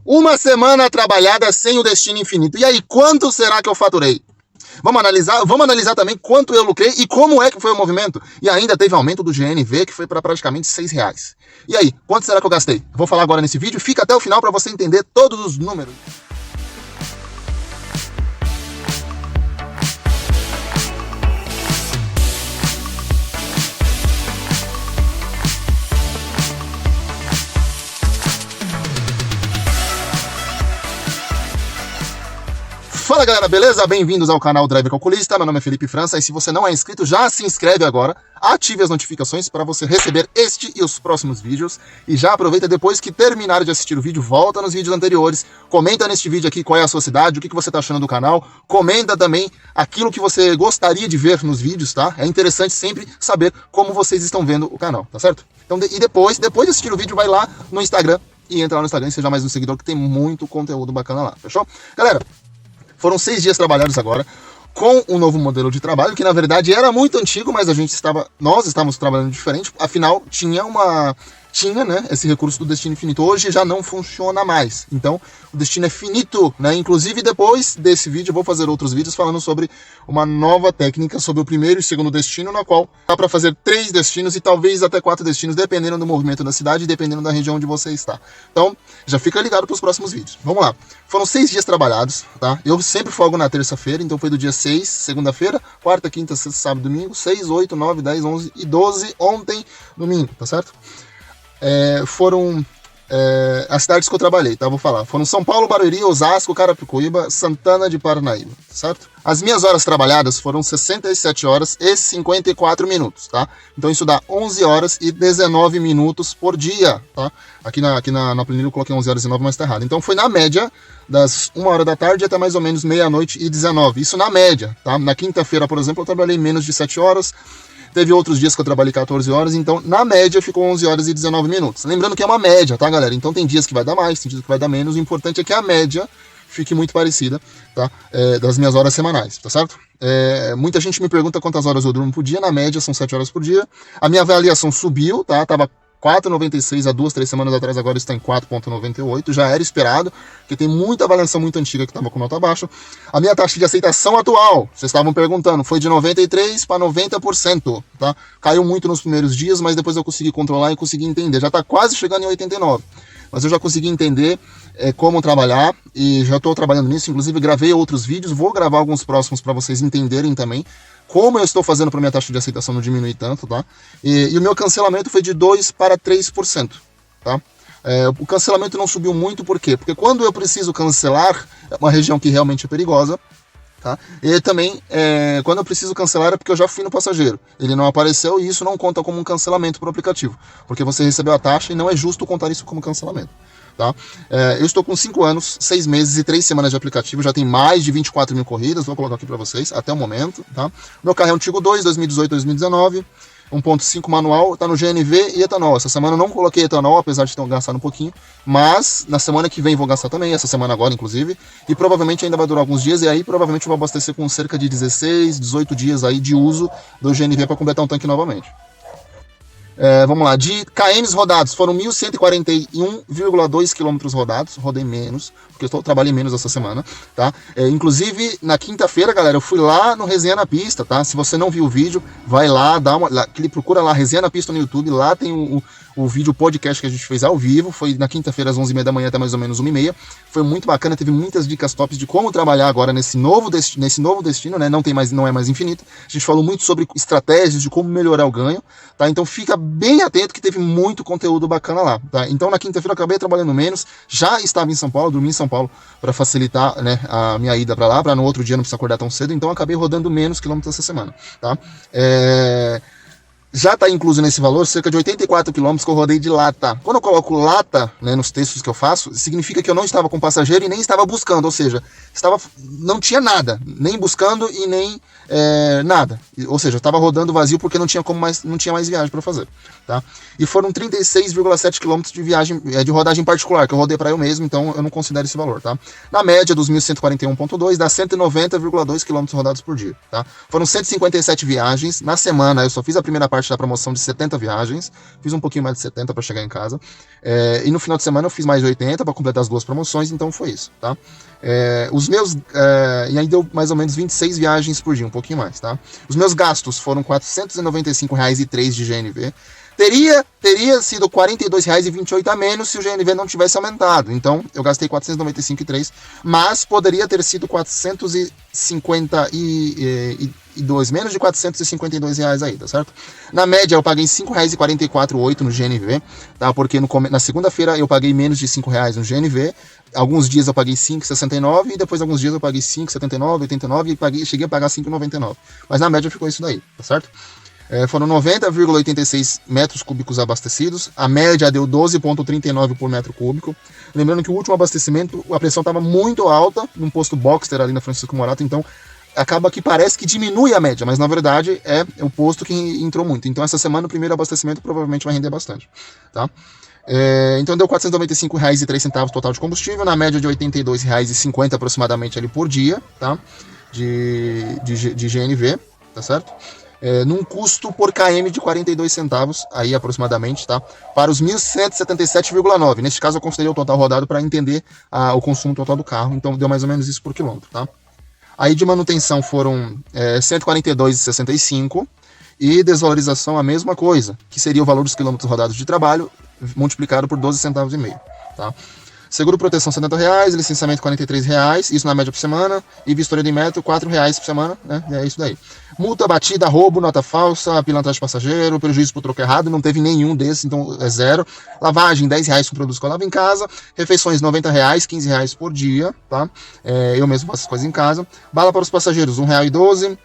Uma semana trabalhada sem o destino infinito. E aí, quanto será que eu faturei? Vamos analisar também quanto eu lucrei e como é que foi o movimento. E ainda teve aumento do GNV, que foi para praticamente R$6. E aí, quanto será que eu gastei? Vou falar agora nesse vídeo, fica até o final para você entender todos os números. Fala galera, beleza? Bem-vindos ao canal Drive Calculista, meu nome é Felipe França e se você não é inscrito, já se inscreve agora, ative as notificações para você receber este e os próximos vídeos e já aproveita depois que terminar de assistir o vídeo, volta nos vídeos anteriores, comenta neste vídeo aqui qual é a sua cidade, o que você está achando do canal, comenta também aquilo que você gostaria de ver nos vídeos, tá? É interessante sempre saber como vocês estão vendo o canal, tá certo? Então, e depois de assistir o vídeo, vai lá no Instagram e entra lá no Instagram e seja mais um seguidor que tem muito conteúdo bacana lá, fechou? Galera, foram 6 dias trabalhados agora com um novo modelo de trabalho, que na verdade era muito antigo, mas nós estávamos trabalhando diferente, afinal tinha né, esse recurso do destino infinito. Hoje já não funciona mais, então o destino é finito, né? Inclusive depois desse vídeo eu vou fazer outros vídeos falando sobre uma nova técnica sobre o primeiro e segundo destino, na qual dá para fazer 3 destinos e talvez até 4 destinos, dependendo do movimento da cidade e dependendo da região onde você está. Então já fica ligado para os próximos vídeos. Vamos lá. Foram 6 dias trabalhados, tá? Eu sempre folgo na terça-feira, então foi do dia 6, segunda-feira, quarta, quinta, sexta, sábado, domingo, 6, 8, 9, 10, 11 e 12 ontem, domingo, tá certo? Foram as cidades que eu trabalhei, tá? Vou falar. Foram São Paulo, Barueri, Osasco, Carapicuíba, Santana de Parnaíba, certo? As minhas horas trabalhadas foram 67 horas e 54 minutos, tá? Então isso dá 11 horas e 19 minutos por dia, tá? Aqui na planilha eu coloquei 11 horas e 19, mas tá errado. Então foi na média das 1 hora da tarde até mais ou menos meia-noite e 19. Isso na média, tá? Na quinta-feira, por exemplo, eu trabalhei menos de 7 horas. Teve outros dias que eu trabalhei 14 horas, então na média ficou 11 horas e 19 minutos. Lembrando que é uma média, tá, galera? Então tem dias que vai dar mais, tem dias que vai dar menos. O importante é que a média fique muito parecida, tá? Das minhas horas semanais, tá certo? Muita gente me pergunta quantas horas eu durmo por dia. Na média são 7 horas por dia. A minha avaliação subiu, tá? Tava 4,96 há 2, 3 semanas atrás, agora está em 4,98, já era esperado, porque tem muita avaliação muito antiga que estava com nota baixa. A minha taxa de aceitação atual, vocês estavam perguntando, foi de 93% para 90%, tá? Caiu muito nos primeiros dias, mas depois eu consegui controlar e consegui entender, já está quase chegando em 89%, mas eu já consegui entender como trabalhar e já estou trabalhando nisso, inclusive gravei outros vídeos, vou gravar alguns próximos para vocês entenderem também como eu estou fazendo para minha taxa de aceitação não diminuir tanto, tá? E o meu cancelamento foi de 2% para 3%, tá? O cancelamento não subiu muito, por quê? Porque quando eu preciso cancelar, é uma região que realmente é perigosa, tá? E também, quando eu preciso cancelar é porque eu já fui no passageiro. Ele não apareceu e isso não conta como um cancelamento para o aplicativo, porque você recebeu a taxa e não é justo contar isso como cancelamento. Tá? Eu estou com 5 anos, 6 meses e 3 semanas de aplicativo, já tem mais de 24 mil corridas, vou colocar aqui para vocês, até o momento, tá? Meu carro é um Tigo 2, 2018, 2019, 1.5 manual, tá no GNV e etanol. Essa semana eu não coloquei etanol, apesar de ter gastado um pouquinho, mas na semana que vem vou gastar também, essa semana agora inclusive, e provavelmente ainda vai durar alguns dias, e aí provavelmente eu vou abastecer com cerca de 16, 18 dias aí de uso do GNV para completar um tanque novamente. Vamos lá, de KMs rodados, foram 1.141,2 km rodados, rodei menos, porque eu trabalhei menos essa semana, tá? Inclusive, na quinta-feira, galera, eu fui lá no Resenha na Pista, tá? Se você não viu o vídeo, vai lá, procura lá, Resenha na Pista no YouTube, lá tem o vídeo podcast que a gente fez ao vivo, foi na quinta-feira às 11h30 da manhã até mais ou menos 1h30, foi muito bacana, teve muitas dicas tops de como trabalhar agora nesse novo destino, né? Não é mais infinito, a gente falou muito sobre estratégias de como melhorar o ganho, tá? Então fica bem atento que teve muito conteúdo bacana lá, tá? Então na quinta-feira eu acabei trabalhando menos, já estava em São Paulo, dormi em São Paulo para facilitar, né, a minha ida para lá, para no outro dia não precisar acordar tão cedo, então eu acabei rodando menos quilômetros essa semana, tá? Já está incluso nesse valor cerca de 84 km que eu rodei de lata. Quando eu coloco lata, né, nos textos que eu faço, significa que eu não estava com passageiro e nem estava buscando, ou seja, não tinha nada, nem buscando e nem nada. Ou seja, eu estava rodando vazio porque não tinha mais viagem para fazer, tá? E foram 36,7 km de viagem, de rodagem particular, que eu rodei para eu mesmo, então eu não considero esse valor, tá? Na média dos 1.141,2 dá 190,2 km rodados por dia, tá? Foram 157 viagens na semana, eu só fiz a primeira parte parte da promoção de 70 viagens, fiz um pouquinho mais de 70 para chegar em casa, e no final de semana eu fiz mais de 80 para completar as 2 promoções, então foi isso, tá? E aí deu mais ou menos 26 viagens por dia, um pouquinho mais, tá? Os meus gastos foram R$ 495,03 de GNV. Teria sido R$ 42,28 a menos se o GNV não tivesse aumentado. Então, eu gastei R$ 495,03, mas poderia ter sido 452, menos de R$ 452 aí, tá certo? Na média, eu paguei R$ 5,44,8 no GNV, tá? Porque na segunda-feira eu paguei menos de R$ 5 no GNV. Alguns dias eu paguei 5,69 e depois alguns dias eu paguei 5,79, 89 e cheguei a pagar 5,99. Mas na média ficou isso daí, tá certo? Foram 90,86 metros cúbicos abastecidos, a média deu 12,39 por metro cúbico. Lembrando que o último abastecimento, a pressão estava muito alta, num posto Boxster ali na Francisco Morato, então acaba que parece que diminui a média, mas na verdade é o posto que entrou muito. Então essa semana o primeiro abastecimento provavelmente vai render bastante, tá? Então deu R$ 495,03 total de combustível, na média de R$ 82,50 aproximadamente ali por dia, tá? De GNV, tá certo? Num custo por km de 42 centavos, aí aproximadamente, tá? Para os 1.177,9. Neste caso eu considerei o total rodado para entender o consumo total do carro, então deu mais ou menos isso por quilômetro, tá? Aí de manutenção foram R$ 142,65 e desvalorização a mesma coisa, que seria o valor dos quilômetros rodados de trabalho multiplicado por 12,5 centavos, tá? Seguro proteção R$ 70, licenciamento R$ 43, isso na média por semana, e vistoria de metro R$ 4 por semana, né? É isso daí. Multa, batida, roubo, nota falsa, pilantragem de passageiro, prejuízo por troco errado, não teve nenhum desses, então é zero. Lavagem, R$ 10 com produtos que eu lavo em casa. Refeições, R$ 90, R$ 15 por dia, tá? Eu mesmo faço as coisas em casa. Bala para os passageiros, R$ 1,12.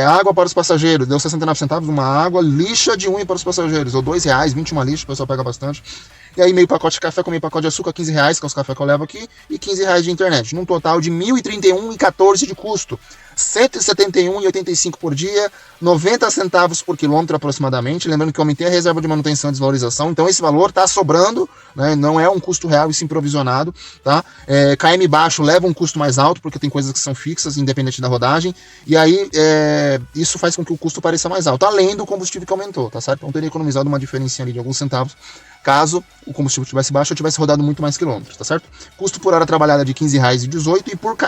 Água para os passageiros, deu 69 centavos uma água. Lixa de unha para os passageiros, ou R$ 2, 21 lixa, o pessoal pega bastante. E aí meio pacote de café com meio pacote de açúcar, R$ 15, que é os cafés que eu levo aqui, e R$ 15 de internet, num total de R$ 1.031,14 de custo. R$ 171,85 por dia, 90 centavos por quilômetro aproximadamente. Lembrando que eu aumentei a reserva de manutenção e desvalorização, então esse valor está sobrando, né? Não é um custo real e sim provisionado, tá? KM baixo leva um custo mais alto, porque tem coisas que são fixas, independente da rodagem, e aí isso faz com que o custo pareça mais alto, além do combustível que aumentou, tá certo? Então eu teria economizado uma diferença ali de alguns centavos, caso o combustível estivesse baixo, eu tivesse rodado muito mais quilômetros, tá certo? Custo por hora trabalhada de R$ 15,18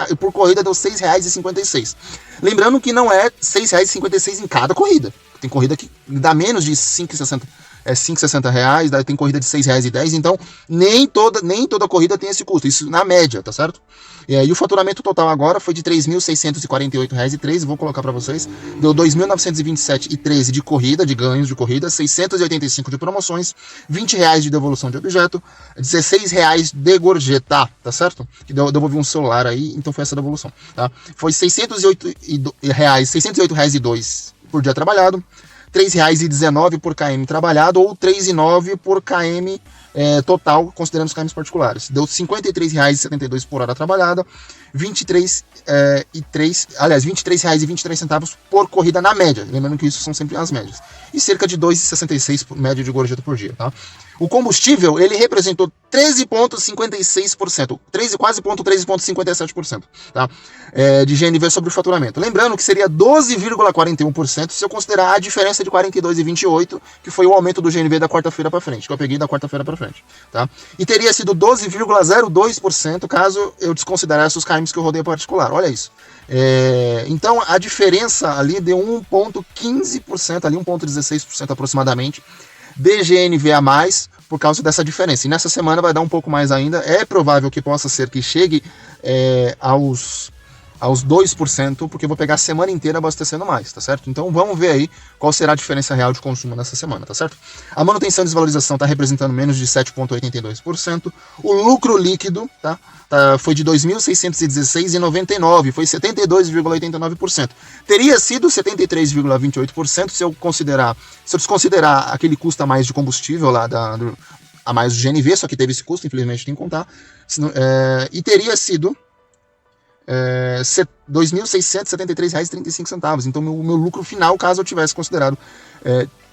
e por corrida deu R$ 6,56. Lembrando que não é R$ 6,56 em cada corrida. Tem corrida que dá menos de R$ 5,60. R$5,60, daí tem corrida de R$ 6,10, então nem toda corrida tem esse custo, isso na média, tá certo? E o faturamento total agora foi de R$ 3.648,13, vou colocar para vocês, deu R$ 2.927,13 de corrida, de ganhos de corrida, R$ 685 de promoções, R$ 20 de devolução de objeto, R$ 16 de gorjeta, tá certo? Que devolvi um celular aí, então foi essa devolução, tá? Foi R$ 608,02 por dia trabalhado, R$ 3,19 por km trabalhado ou R$ 3,09 por km total, considerando os km particulares. Deu R$ 53,72 por hora trabalhada, R$ 23,23 por corrida na média. Lembrando que isso são sempre as médias. E cerca de R$ 2,66 por média de gorjeta por dia, tá? O combustível, ele representou 13,56%, quase 13,57%, tá? De GNV sobre o faturamento. Lembrando que seria 12,41% se eu considerar a diferença de 42,28, que foi o aumento do GNV da quarta-feira para frente, que eu peguei da quarta-feira para frente, tá? E teria sido 12,02% caso eu desconsiderasse os KMs que eu rodei particular. Olha isso. Então a diferença ali deu 1,15%, ali 1,16% aproximadamente, de GNV a mais por causa dessa diferença. E nessa semana vai dar um pouco mais ainda. É provável que possa ser que chegue aos 2%, porque eu vou pegar a semana inteira abastecendo mais, tá certo? Então vamos ver aí qual será a diferença real de consumo nessa semana, tá certo? A manutenção e desvalorização está representando menos de 7,82%. O lucro líquido, foi de R$ 2.616,99, foi 72,89%. Teria sido 73,28% se eu desconsiderar aquele custo a mais de combustível lá a mais do GNV, só que teve esse custo, infelizmente tem que contar, e teria sido R$ 2.673,35. Então o meu lucro final, caso eu tivesse considerado,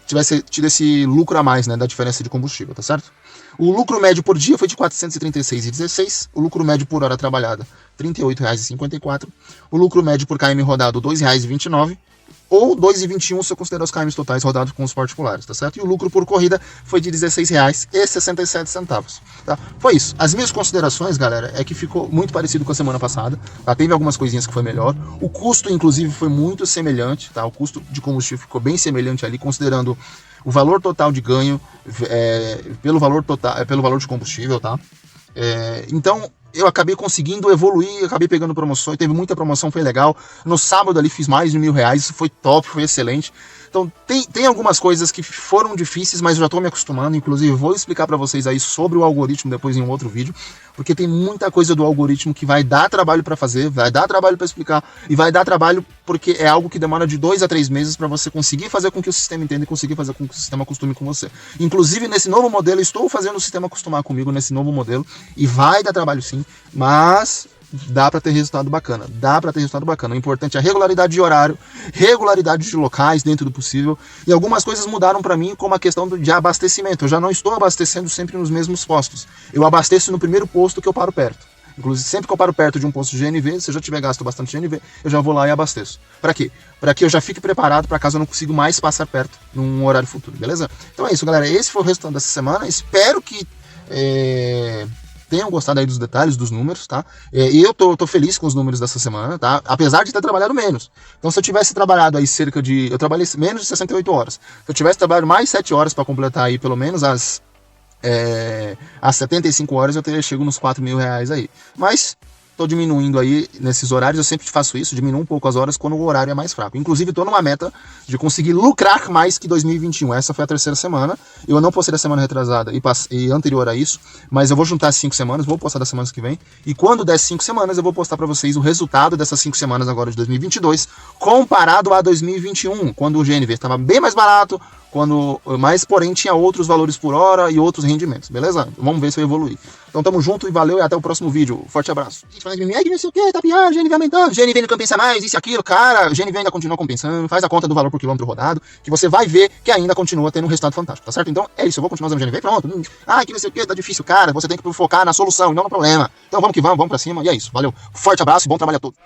tivesse tido esse lucro a mais, né, da diferença de combustível, tá certo? O lucro médio por dia foi de R$ 436,16. O lucro médio por hora trabalhada, R$ 38,54. O lucro médio por km rodado, R$ 2,29. Ou 2,21 se eu considerar os km totais rodados com os particulares, tá certo? E o lucro por corrida foi de R$ 16,67, tá? Foi isso. As minhas considerações, galera, é que ficou muito parecido com a semana passada, tá? Teve algumas coisinhas que foi melhor. O custo, inclusive, foi muito semelhante, tá? O custo de combustível ficou bem semelhante ali, considerando o valor total de ganho pelo valor de combustível, tá? Então, eu acabei conseguindo evoluir, acabei pegando promoções, teve muita promoção, foi legal. No sábado ali fiz mais de R$ 1.000, isso foi top, foi excelente. Então tem algumas coisas que foram difíceis, mas eu já estou me acostumando. Inclusive vou explicar para vocês aí sobre o algoritmo depois em um outro vídeo, porque tem muita coisa do algoritmo que vai dar trabalho para fazer, vai dar trabalho para explicar e vai dar trabalho porque é algo que demora de 2 a 3 meses para você conseguir fazer com que o sistema entenda e conseguir fazer com que o sistema acostume com você. Inclusive nesse novo modelo, estou fazendo o sistema acostumar comigo nesse novo modelo e vai dar trabalho sim, mas dá para ter resultado bacana, O importante é a regularidade de horário, regularidade de locais dentro do possível, e algumas coisas mudaram para mim, como a questão de abastecimento. Eu já não estou abastecendo sempre nos mesmos postos, eu abasteço no primeiro posto que eu paro perto. Inclusive, sempre que eu paro perto de um posto de GNV, se eu já tiver gasto bastante GNV, eu já vou lá e abasteço. Para quê? Para que eu já fique preparado para caso eu não consiga mais passar perto num horário futuro, beleza? Então é isso, galera. Esse foi o resultado dessa semana. Espero que tenham gostado aí dos detalhes, dos números, tá? E eu tô feliz com os números dessa semana, tá? Apesar de ter trabalhado menos. Então, se eu tivesse trabalhado aí eu trabalhei menos de 68 horas. Se eu tivesse trabalhado mais 7 horas para completar aí pelo menos às 75 horas, eu teria chego nos R$ 4.000 aí. Mas tô diminuindo aí nesses horários, eu sempre faço isso, diminuo um pouco as horas quando o horário é mais fraco. Inclusive, tô numa meta de conseguir lucrar mais que 2021. Essa foi a 3ª semana. Eu não postei da semana retrasada e anterior a isso, mas eu vou juntar as 5 semanas, vou postar das semanas que vem. E quando der 5 semanas, eu vou postar para vocês o resultado dessas 5 semanas agora de 2022, comparado a 2021, quando o GNV estava bem mais barato, mas porém tinha outros valores por hora e outros rendimentos, beleza? Vamos ver se eu evoluir. Então tamo junto e valeu e até o próximo vídeo. Forte abraço. Gente, fala de mim, não sei o que, tá pior, GNV aumentando, GNV não compensa mais, isso e aquilo, cara, GNV ainda continua compensando, faz a conta do valor por quilômetro rodado, que você vai ver que ainda continua tendo um resultado fantástico, tá certo? Então é isso, eu vou continuar usando GNV, pronto. Que não sei o que, tá difícil, cara, você tem que focar na solução e não no problema. Então vamos que vamos pra cima e é isso, valeu. Forte abraço e bom trabalho a todos.